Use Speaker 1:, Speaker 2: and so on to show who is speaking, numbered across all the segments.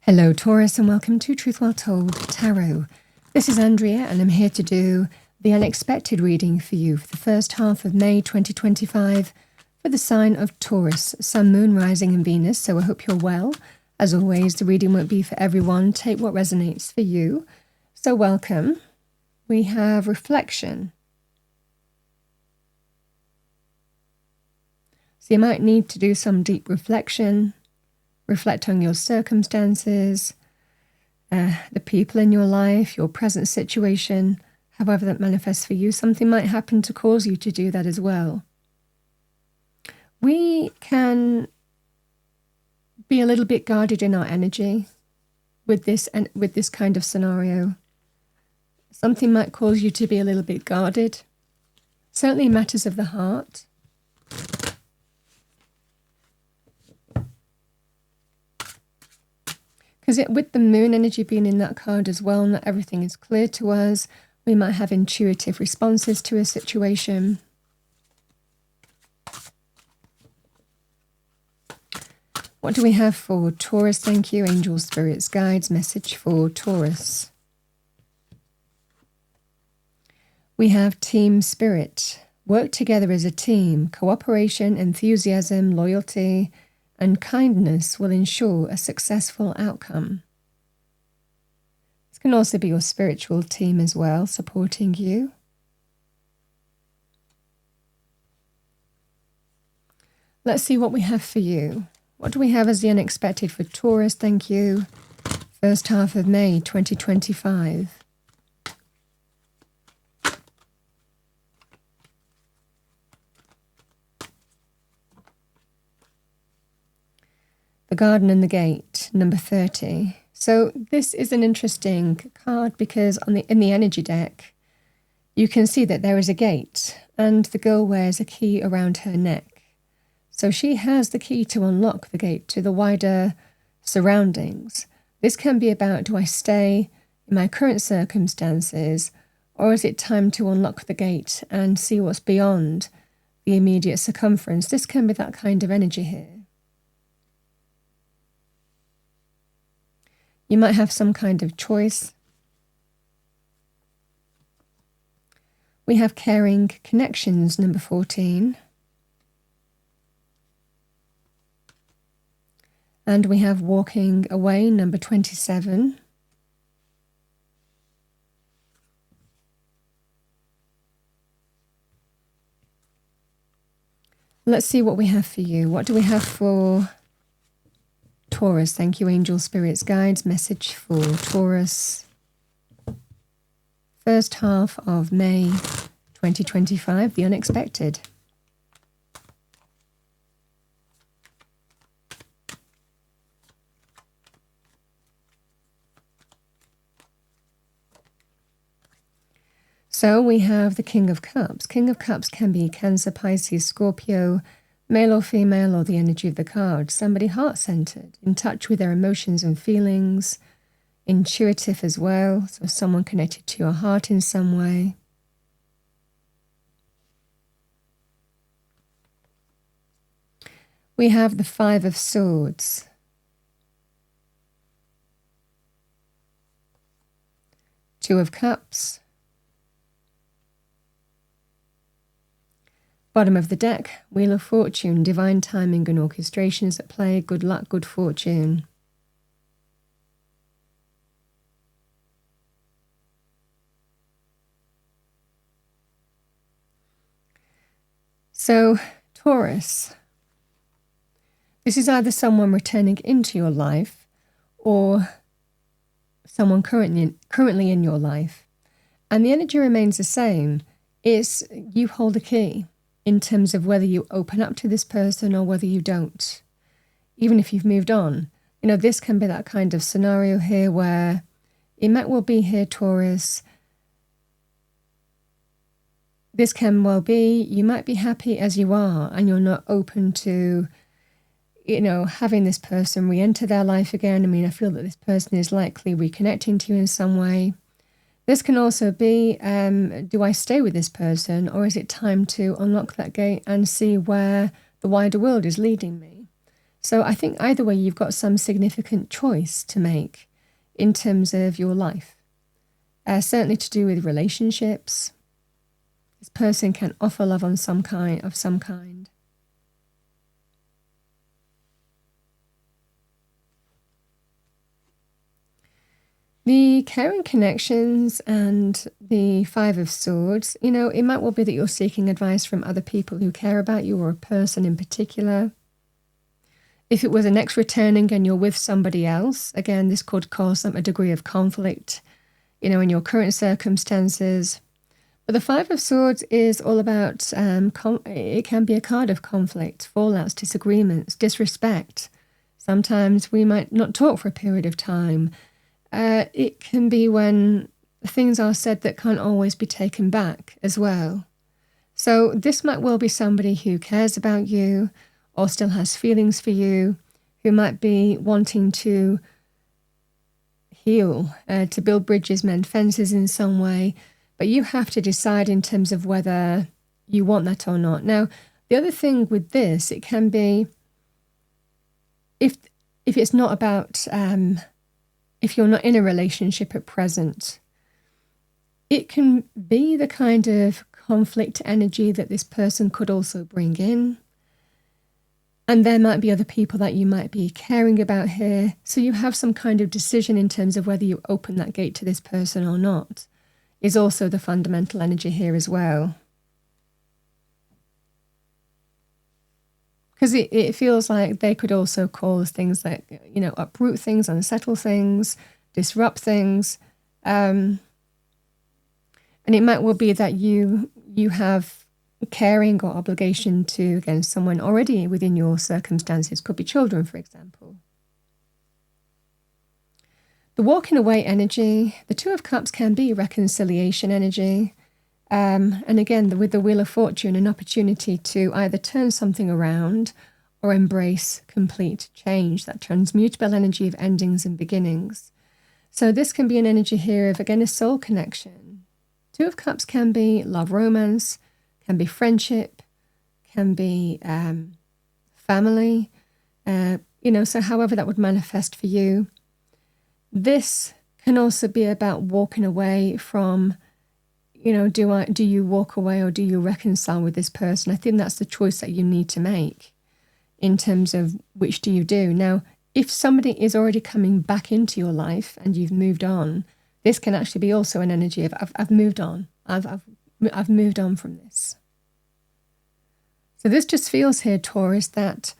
Speaker 1: Hello Taurus and welcome to Truth Well Told Tarot. This is Andrea and I'm here to do the unexpected reading for you for the first half of May 2025 for the sign of Taurus, Sun, Moon, Rising and Venus. So I hope you're well. As always, the reading won't be for everyone. Take what resonates for you. So welcome. We have reflection. So you might need to do some deep reflection. Reflect on your circumstances, the people in your life, your present situation, however that manifests for you. Something might happen to cause you to do that as well. We can be a little bit guarded in our energy with this kind of scenario. Something might cause you to be a little bit guarded. Certainly matters of the heart. Because with the moon energy being in that card as well, not everything is clear to us. We might have intuitive responses to a situation. What do we have for Taurus? Thank you, angels, spirits, guides, message for Taurus. We have team spirit. Work together as a team. Cooperation, enthusiasm, loyalty, and kindness will ensure a successful outcome. This can also be your spiritual team as well, supporting you. Let's see what we have for you. What do we have as the unexpected for Taurus? Thank you. First half of May 2025. The Garden and the Gate, number 30. So this is an interesting card because in the energy deck, you can see that there is a gate and the girl wears a key around her neck. So she has the key to unlock the gate to the wider surroundings. This can be about, do I stay in my current circumstances, or is it time to unlock the gate and see what's beyond the immediate circumference? This can be that kind of energy here. You might have some kind of choice. We have caring connections, number 14. And we have walking away, number 27. Let's see what we have for you. What do we have for Taurus? Thank you, angel, spirits, guides, message for Taurus. First half of May 2025, the unexpected. So we have the King of Cups. King of Cups can be Cancer, Pisces, Scorpio, male or female, or the energy of the card. Somebody heart-centered, in touch with their emotions and feelings, intuitive as well, so someone connected to your heart in some way. We have the Five of Swords. Two of Cups. Bottom of the deck, Wheel of Fortune, divine timing and orchestrations at play, good luck, good fortune. So, Taurus, this is either someone returning into your life or someone currently in your life. And the energy remains the same. It's you hold a key in terms of whether you open up to this person or whether you don't. Even if you've moved on. You know, this can be that kind of scenario here where it might well be here, Taurus. This can well be, you might be happy as you are and you're not open to, you know, having this person re-enter their life again. I mean, I feel that this person is likely reconnecting to you in some way. This can also be, do I stay with this person, or is it time to unlock that gate and see where the wider world is leading me? So I think either way, you've got some significant choice to make in terms of your life. Certainly to do with relationships. This person can offer love of some kind. The caring connections and the Five of Swords, it might well be that you're seeking advice from other people who care about you or a person in particular. If it was an ex returning and you're with somebody else, again, this could cause a degree of conflict, in your current circumstances. But the Five of Swords is all about, it can be a card of conflict, fallouts, disagreements, disrespect. Sometimes we might not talk for a period of time. It can be when things are said that can't always be taken back as well. So this might well be somebody who cares about you or still has feelings for you, who might be wanting to heal, to build bridges, mend fences in some way. But you have to decide in terms of whether you want that or not. Now, the other thing with this, it can be, if it's not about... if you're not in a relationship at present, it can be the kind of conflict energy that this person could also bring in. And there might be other people that you might be caring about here. So you have some kind of decision in terms of whether you open that gate to this person or not, is also the fundamental energy here as well. Because it feels like they could also cause things like, uproot things, unsettle things, disrupt things. And it might well be that you have caring or obligation to, again, someone already within your circumstances. Could be children, for example. The walking away energy, the Two of Cups can be reconciliation energy. And again, with the Wheel of Fortune, an opportunity to either turn something around or embrace complete change, that transmutable energy of endings and beginnings. So this can be an energy here of, again, a soul connection. Two of Cups can be love, romance, can be friendship, can be family, so however that would manifest for you. This can also be about walking away from, do you walk away or do you reconcile with this person? I think that's the choice that you need to make in terms of which do you do. Now, if somebody is already coming back into your life and you've moved on, this can actually be also an energy of I've moved on. I've moved on from this. So this just feels here, Taurus, that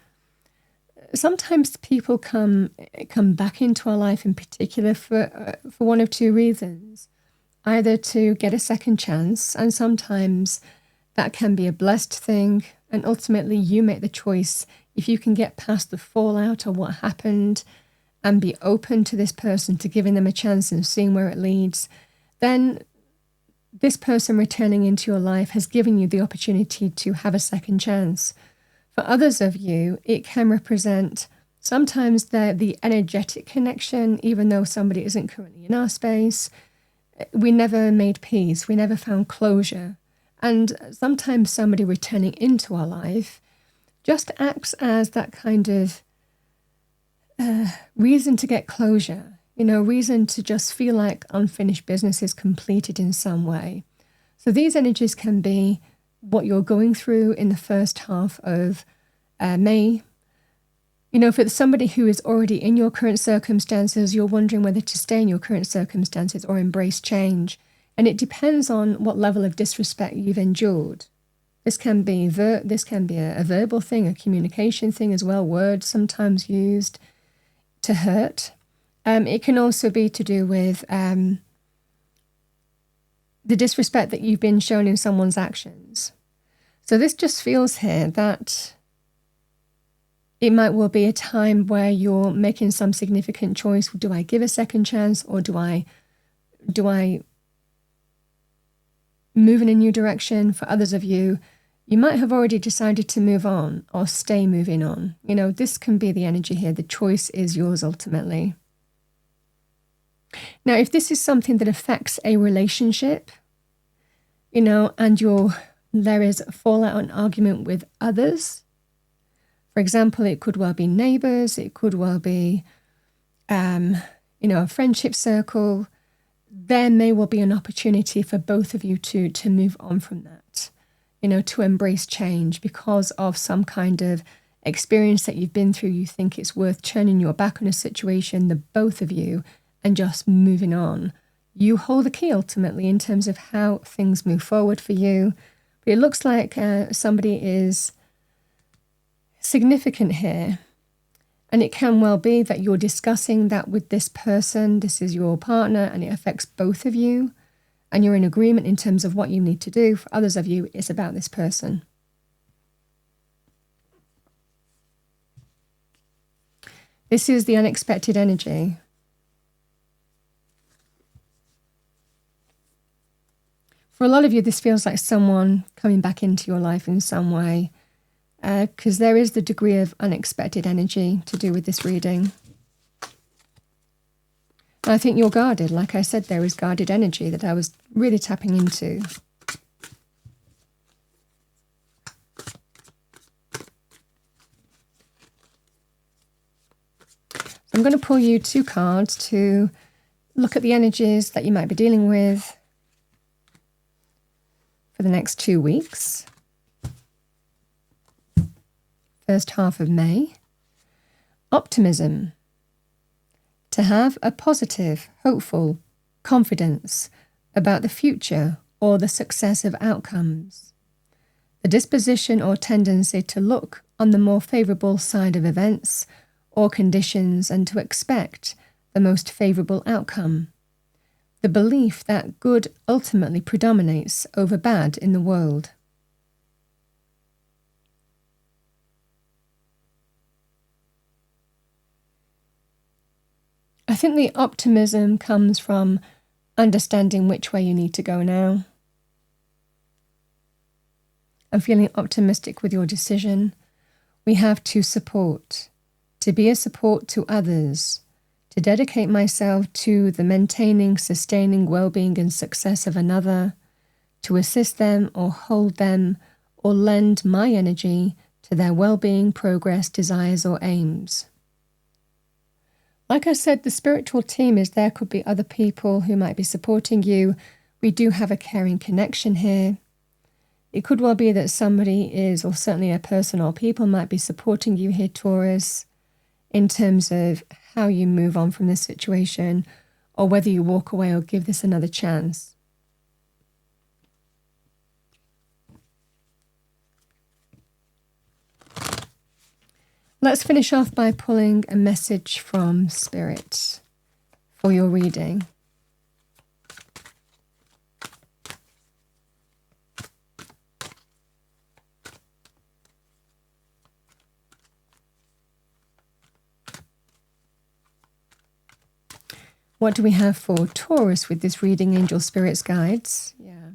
Speaker 1: sometimes people come back into our life in particular for one of two reasons. Either to get a second chance, and sometimes that can be a blessed thing, and ultimately you make the choice. If you can get past the fallout of what happened and be open to this person, to giving them a chance and seeing where it leads, then this person returning into your life has given you the opportunity to have a second chance. For others of you, it can represent sometimes the energetic connection, even though somebody isn't currently in our space. We never made peace. We never found closure. And sometimes somebody returning into our life just acts as that kind of reason to get closure, reason to just feel like unfinished business is completed in some way. So these energies can be what you're going through in the first half of May. If it's somebody who is already in your current circumstances, you're wondering whether to stay in your current circumstances or embrace change. And it depends on what level of disrespect you've endured. This can be a verbal thing, a communication thing as well, words sometimes used to hurt. It can also be to do with the disrespect that you've been shown in someone's actions. So this just feels here that it might well be a time where you're making some significant choice. Do I give a second chance, or do I move in a new direction? For others of you, you might have already decided to move on or stay moving on. This can be the energy here. The choice is yours ultimately. Now, if this is something that affects a relationship, and there is a fallout, an argument with others, For example, it could well be neighbours, it could well be, a friendship circle. There may well be an opportunity for both of you to move on from that, to embrace change because of some kind of experience that you've been through. You think it's worth turning your back on a situation, the both of you, and just moving on. You hold the key ultimately in terms of how things move forward for you. But it looks like somebody is significant here. And it can well be that you're discussing that with this person. This is your partner and it affects both of you. And you're in agreement in terms of what you need to do. For others of you, it's about this person. This is the unexpected energy. For a lot of you, this feels like someone coming back into your life in some way, because there is the degree of unexpected energy to do with this reading. And I think you're guarded. Like I said, there is guarded energy that I was really tapping into. I'm going to pull you 2 cards to look at the energies that you might be dealing with for the next 2 weeks. First half of May. Optimism. To have a positive, hopeful confidence about the future or the success of outcomes. The disposition or tendency to look on the more favourable side of events or conditions and to expect the most favourable outcome. The belief that good ultimately predominates over bad in the world. I think the optimism comes from understanding which way you need to go now. And feeling optimistic with your decision. We have to support, to be a support to others, to dedicate myself to the maintaining, sustaining well-being and success of another, to assist them or hold them or lend my energy to their well-being, progress, desires or aims. Like I said, the spiritual team is there. Could be other people who might be supporting you. We do have a caring connection here. It could well be that somebody is, or certainly a person or people might be supporting you here, Taurus, in terms of how you move on from this situation, or whether you walk away or give this another chance. Let's finish off by pulling a message from Spirit for your reading. What do we have for Taurus with this reading, Angel Spirits Guides? Yeah.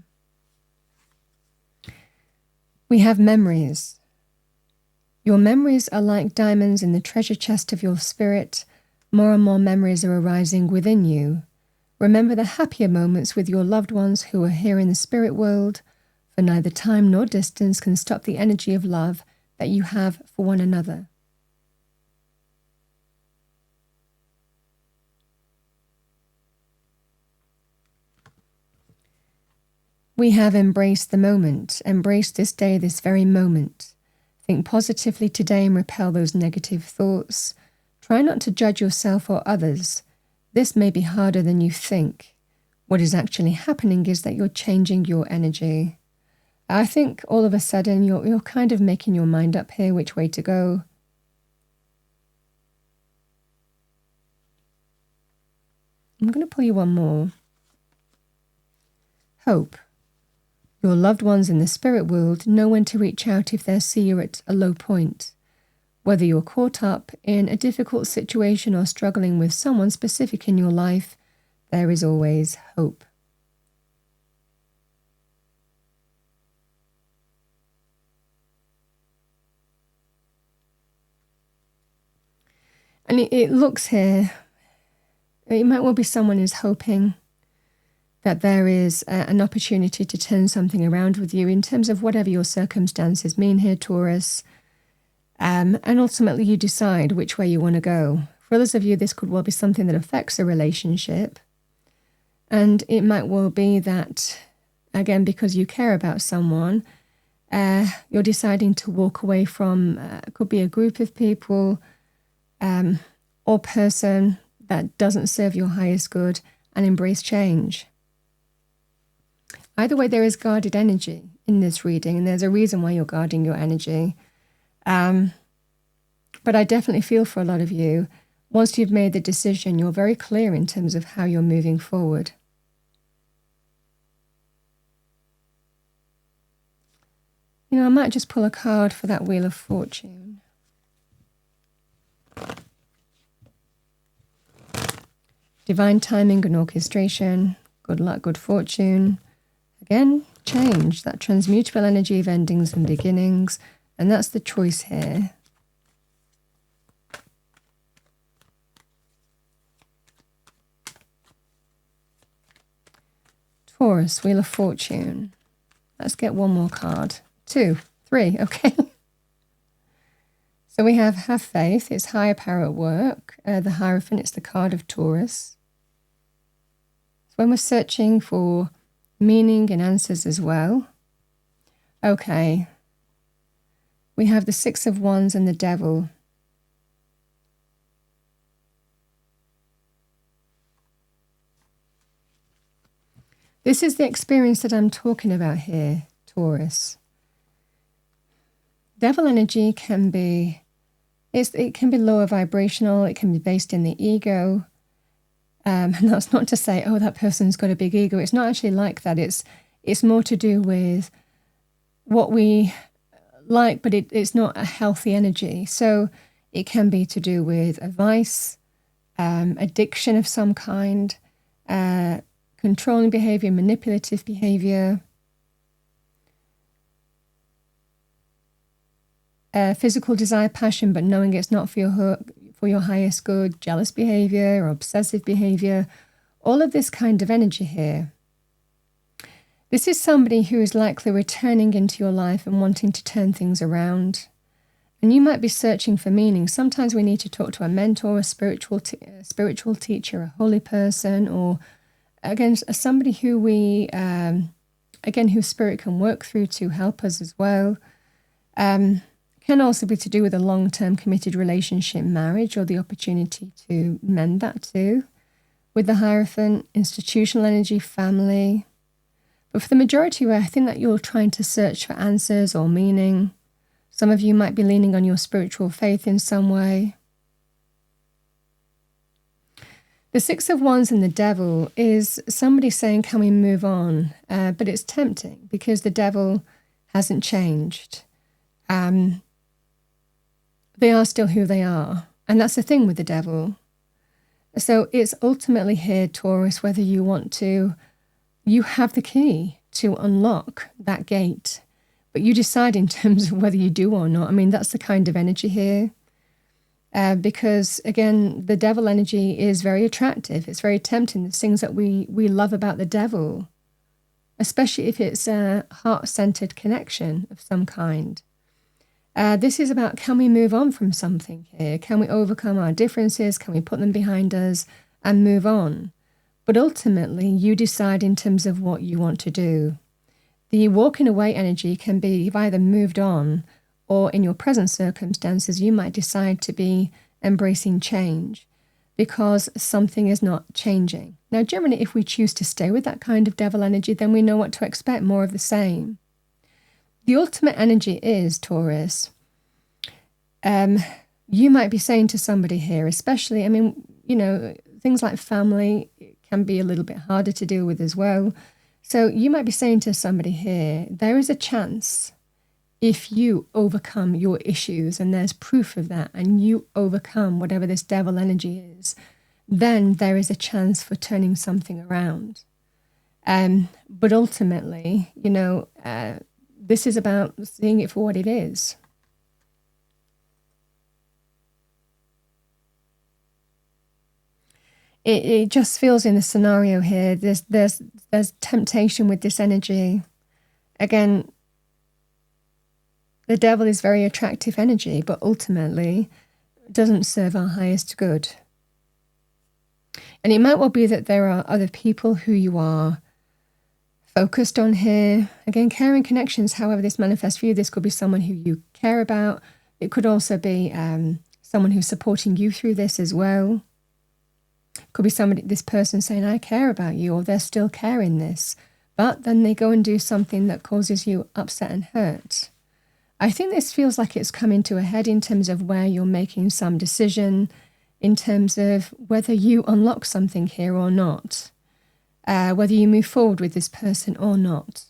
Speaker 1: We have memories. Your memories are like diamonds in the treasure chest of your spirit. More and more memories are arising within you. Remember the happier moments with your loved ones who are here in the spirit world, for neither time nor distance can stop the energy of love that you have for one another. We have embraced the moment, embraced this day, this very moment. Think positively today and repel those negative thoughts. Try not to judge yourself or others. This may be harder than you think. What is actually happening is that you're changing your energy. I think all of a sudden you're kind of making your mind up here which way to go. I'm going to pull you one more. Hope. Your loved ones in the spirit world know when to reach out if they see you're at a low point. Whether you're caught up in a difficult situation or struggling with someone specific in your life, there is always hope. And it looks here, it might well be someone who's hoping that there is an opportunity to turn something around with you in terms of whatever your circumstances mean here, Taurus. And ultimately you decide which way you want to go. For others of you, this could well be something that affects a relationship. And it might well be that, again, because you care about someone, you're deciding to walk away from, it could be a group of people or person that doesn't serve your highest good, and embrace change. Either way, there is guarded energy in this reading, and there's a reason why you're guarding your energy. But I definitely feel for a lot of you, once you've made the decision, you're very clear in terms of how you're moving forward. You know, I might just pull a card for that Wheel of Fortune. Divine timing and orchestration, good luck, good fortune. Again, change, that transmutable energy of endings and beginnings. And that's the choice here. Taurus, Wheel of Fortune. Let's get one more card. 2, 3, okay. So we have faith, it's higher power at work. The Hierophant, it's the card of Taurus. So when we're searching for meaning and answers as well. Okay. We have the Six of Wands and the Devil. This is the experience that I'm talking about here, Taurus. Devil energy can be, it can be lower vibrational, it can be based in the ego. And that's not to say, oh, that person's got a big ego. It's not actually like that. It's more to do with what we like, but it's not a healthy energy. So it can be to do with a vice, addiction of some kind, controlling behavior, manipulative behavior, physical desire, passion, but knowing it's not for your highest good, jealous behavior or obsessive behavior, all of this kind of energy here. This is somebody who is likely returning into your life and wanting to turn things around. And you might be searching for meaning. Sometimes we need to talk to a mentor, a spiritual teacher, a holy person, or again, somebody who we, whose spirit can work through to help us as well. Can also be to do with a long-term committed relationship, marriage, or the opportunity to mend that too. With the Hierophant, institutional energy, family. But for the majority of you, I think that you're trying to search for answers or meaning. Some of you might be leaning on your spiritual faith in some way. The Six of Wands and the Devil is somebody saying, can we move on? But it's tempting because the Devil hasn't changed. They are still who they are. And that's the thing with the Devil. So it's ultimately here, Taurus, whether you want to, you have the key to unlock that gate. But you decide in terms of whether you do or not. I mean, that's the kind of energy here. Because, again, the Devil energy is very attractive. It's very tempting. There's things that we love about the Devil, especially if it's a heart-centered connection of some kind. This is about, can we move on from something here? Can we overcome our differences? Can we put them behind us and move on? But ultimately, you decide in terms of what you want to do. The walking away energy can be you've either moved on, or in your present circumstances, you might decide to be embracing change because something is not changing. Now, generally, if we choose to stay with that kind of Devil energy, then we know what to expect, more of the same. The ultimate energy is, Taurus, you might be saying to somebody here, especially, I mean, you know, things like family can be a little bit harder to deal with as well. So you might be saying to somebody here, there is a chance if you overcome your issues, and there's proof of that, and you overcome whatever this Devil energy is, then there is a chance for turning something around. But ultimately, you know, this is about seeing it for what it is. It just feels in the scenario here, there's temptation with this energy. Again, the devil is very attractive energy, but ultimately doesn't serve our highest good. And it might well be that there are other people who you are focused on here. Again, caring connections, however this manifests for you, this could be someone who you care about. It could also be someone who's supporting you through this as well. Could be this person saying, I care about you, or they're still caring this. But then they go and do something that causes you upset and hurt. I think this feels like it's coming to a head in terms of where you're making some decision, in terms of whether you unlock something here or not, whether you move forward with this person or not.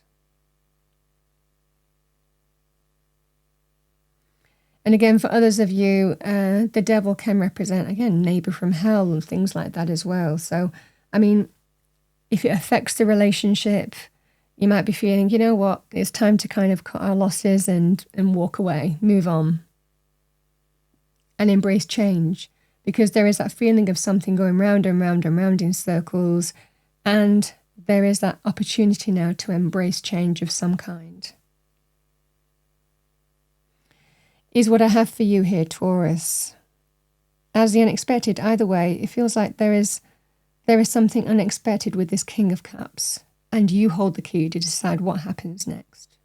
Speaker 1: And again, for others of you, the devil can represent, again, neighbor from hell and things like that as well. So, I mean, if it affects the relationship, you might be feeling, you know what, it's time to kind of cut our losses and walk away, move on, and embrace change. Because there is that feeling of something going round and round and round in circles, and there is that opportunity now to embrace change of some kind. Is what I have for you here, Taurus. As the unexpected, either way, it feels like there is something unexpected with this King of Cups, and you hold the key to decide what happens next.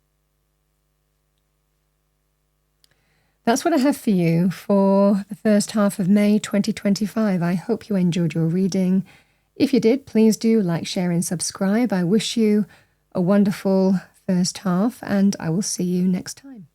Speaker 1: That's what I have for you for the first half of May 2025. I hope you enjoyed your reading. If you did, please do like, share, and subscribe. I wish you a wonderful first half, and I will see you next time.